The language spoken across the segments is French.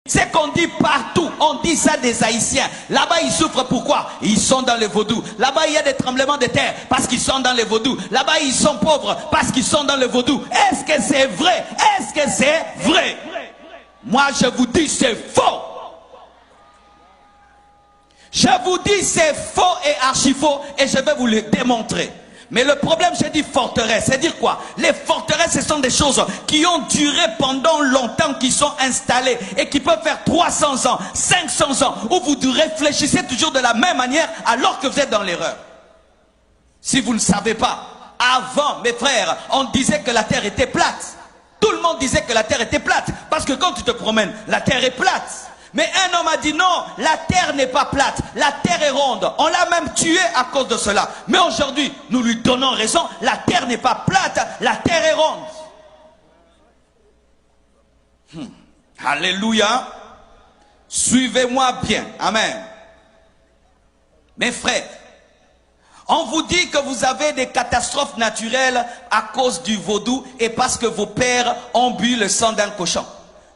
C'est qu'on dit partout, on dit ça des Haïtiens. Là-bas, ils souffrent pourquoi? Ils sont dans le vaudou. Là-bas, il y a des tremblements de terre parce qu'ils sont dans le vaudou. Là-bas, ils sont pauvres parce qu'ils sont dans le vaudou. Est-ce que c'est vrai? Est-ce que c'est vrai? Moi, je vous dis, c'est faux. Je vous dis, c'est faux et archi faux et je vais vous le démontrer. Mais le problème, j'ai dit forteresse, c'est dire quoi? Les forteresses, ce sont des choses qui ont duré pendant longtemps, qui sont installées et qui peuvent faire 300 ans, 500 ans, où vous réfléchissez toujours de la même manière alors que vous êtes dans l'erreur. Si vous ne savez pas, avant, mes frères, on disait que la terre était plate. Tout le monde disait que la terre était plate, parce que quand tu te promènes, la terre est plate. Mais un homme a dit non, la terre n'est pas plate, la terre est ronde. On l'a même tué à cause de cela. Mais aujourd'hui, nous lui donnons raison, la terre n'est pas plate, la terre est ronde. Alléluia. Suivez-moi bien. Amen. Mes frères, on vous dit que vous avez des catastrophes naturelles à cause du vaudou et parce que vos pères ont bu le sang d'un cochon.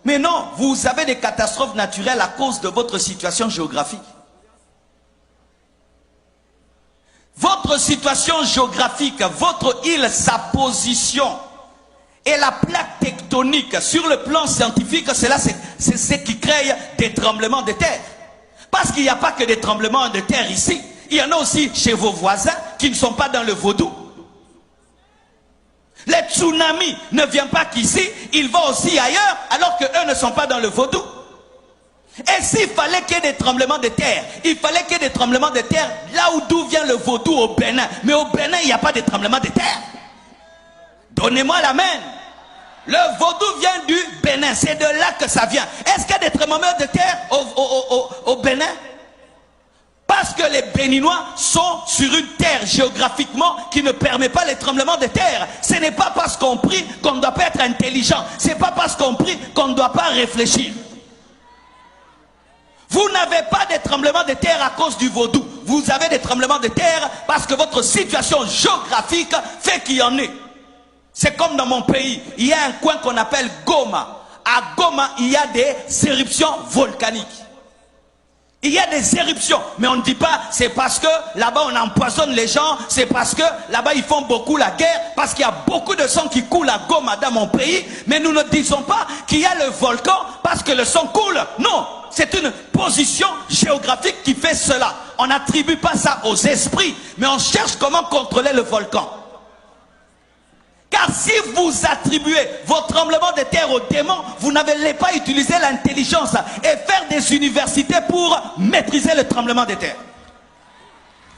Mais non, vous avez des catastrophes naturelles à cause de votre situation géographique. Votre situation géographique, votre île, sa position et la plaque tectonique sur le plan scientifique, c'est ce qui crée des tremblements de terre. Parce qu'il n'y a pas que des tremblements de terre ici. Il y en a aussi chez vos voisins qui ne sont pas dans le vaudou. Les tsunamis ne viennent pas qu'ici, ils vont aussi ailleurs, alors qu'eux ne sont pas dans le vaudou. Et s'il fallait qu'il y ait des tremblements de terre, il fallait qu'il y ait des tremblements de terre là où d'où vient le vaudou au Bénin. Mais au Bénin, il n'y a pas de tremblements de terre. Donnez-moi l'amen. Le vaudou vient du Bénin, c'est de là que ça vient. Est-ce qu'il y a des tremblements de terre au Bénin? Parce que les Béninois sont sur une terre géographiquement qui ne permet pas les tremblements de terre. Ce n'est pas parce qu'on prie qu'on ne doit pas être intelligent. Ce n'est pas parce qu'on prie qu'on ne doit pas réfléchir. Vous n'avez pas de tremblements de terre à cause du vaudou. Vous avez des tremblements de terre parce que votre situation géographique fait qu'il y en ait. C'est comme dans mon pays. Il y a un coin qu'on appelle Goma. À Goma, il y a des éruptions volcaniques. Il y a des éruptions, mais on ne dit pas c'est parce que là-bas on empoisonne les gens, c'est parce que là-bas ils font beaucoup la guerre, parce qu'il y a beaucoup de sang qui coule à Goma dans mon pays, mais nous ne disons pas qu'il y a le volcan parce que le sang coule. Non, c'est une position géographique qui fait cela. On n'attribue pas ça aux esprits, mais on cherche comment contrôler le volcan. Car si vous attribuez vos tremblements de terre aux démons, vous n'allez pas utiliser l'intelligence et faire des universités pour maîtriser le tremblement de terre.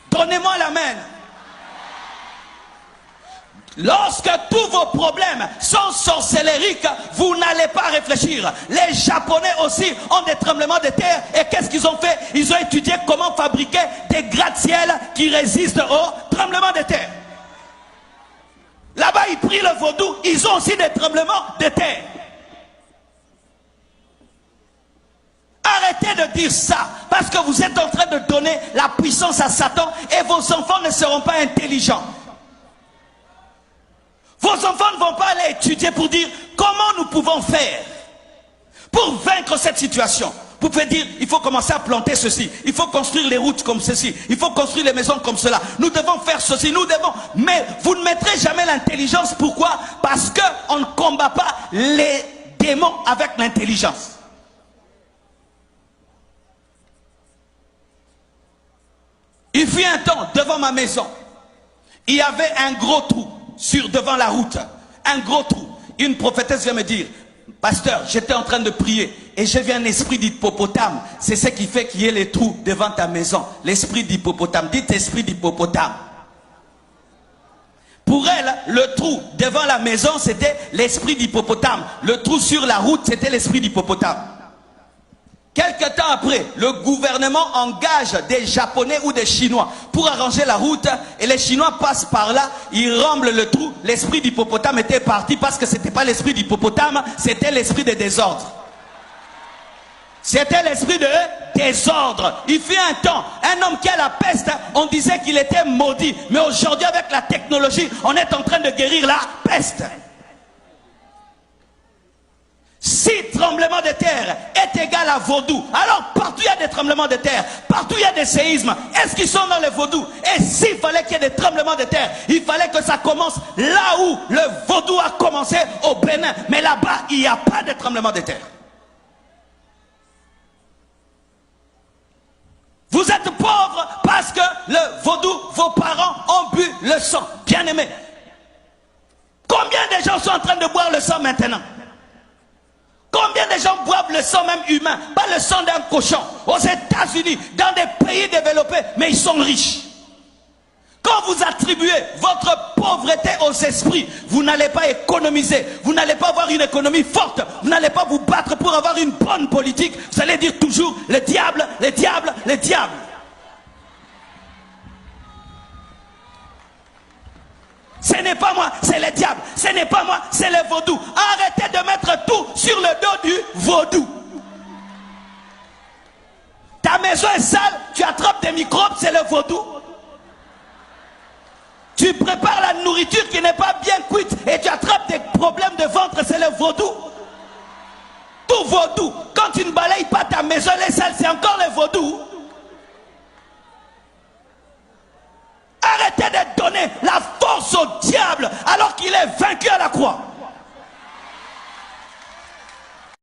Donnez-moi l'amen. Lorsque tous vos problèmes sont sorcellériques, vous n'allez pas réfléchir. Les Japonais aussi ont des tremblements de terre. Et qu'est-ce qu'ils ont fait? Ils ont étudié comment fabriquer des gratte-ciel qui résistent aux tremblements de terre. Là-bas, ils prient le vaudou, ils ont aussi des tremblements de terre. Arrêtez de dire ça, parce que vous êtes en train de donner la puissance à Satan et vos enfants ne seront pas intelligents. Vos enfants ne vont pas aller étudier pour dire comment nous pouvons faire pour vaincre cette situation. Vous pouvez dire, il faut commencer à planter ceci, il faut construire les routes comme ceci, il faut construire les maisons comme cela, nous devons faire ceci, nous devons... Mais vous ne mettrez jamais l'intelligence, pourquoi? Parce qu'on ne combat pas les démons avec l'intelligence. Il fut un temps, devant ma maison, il y avait un gros trou devant la route, un gros trou. Une prophétesse vient me dire, pasteur, j'étais en train de prier et j'ai vu un esprit d'hippopotame. C'est ce qui fait qu'il y ait les trous devant ta maison. L'esprit d'hippopotame. Dites esprit d'hippopotame. Pour elle, le trou devant la maison, c'était l'esprit d'hippopotame. Le trou sur la route, c'était l'esprit d'hippopotame. Quelque temps après, le gouvernement engage des Japonais ou des Chinois pour arranger la route et les Chinois passent par là, ils remblent le trou. L'esprit d'hippopotame était parti parce que ce n'était pas l'esprit d'hippopotame, c'était l'esprit de désordre. C'était l'esprit de désordre. Il fut un temps, un homme qui a la peste, on disait qu'il était maudit. Mais aujourd'hui, avec la technologie, on est en train de guérir la peste. Si tremblement de terre est égal à vaudou, alors partout il y a des tremblements de terre, partout il y a des séismes, est-ce qu'ils sont dans les vaudous? Et s'il fallait qu'il y ait des tremblements de terre, il fallait que ça commence là où le vaudou a commencé, au Bénin. Mais là-bas, il n'y a pas de tremblement de terre. Vous êtes pauvres parce que le vaudou, vos parents ont bu le sang. Bien aimé. Combien de gens sont en train de boire le sang maintenant? Combien de gens boivent le sang même humain, pas le sang d'un cochon, aux États-Unis, dans des pays développés, mais ils sont riches. Quand vous attribuez votre pauvreté aux esprits, vous n'allez pas économiser, vous n'allez pas avoir une économie forte, vous n'allez pas vous battre pour avoir une bonne politique, vous allez dire toujours le diable, le diable, le diable. Ce n'est pas moi, c'est le diable. Ce n'est pas moi, c'est le vaudou. Arrêtez de mettre tout sur le dos du vaudou. Ta maison est sale, tu attrapes des microbes, c'est le vaudou. Tu prépares la nourriture qui n'est pas bien cuite et tu attrapes des problèmes de ventre, c'est le vaudou. Tout vaudou. Quand tu ne balayes pas ta maison, elle est sale, c'est encore le vaudou. Arrêtez de donner la force au diable alors qu'il est vaincu à la croix.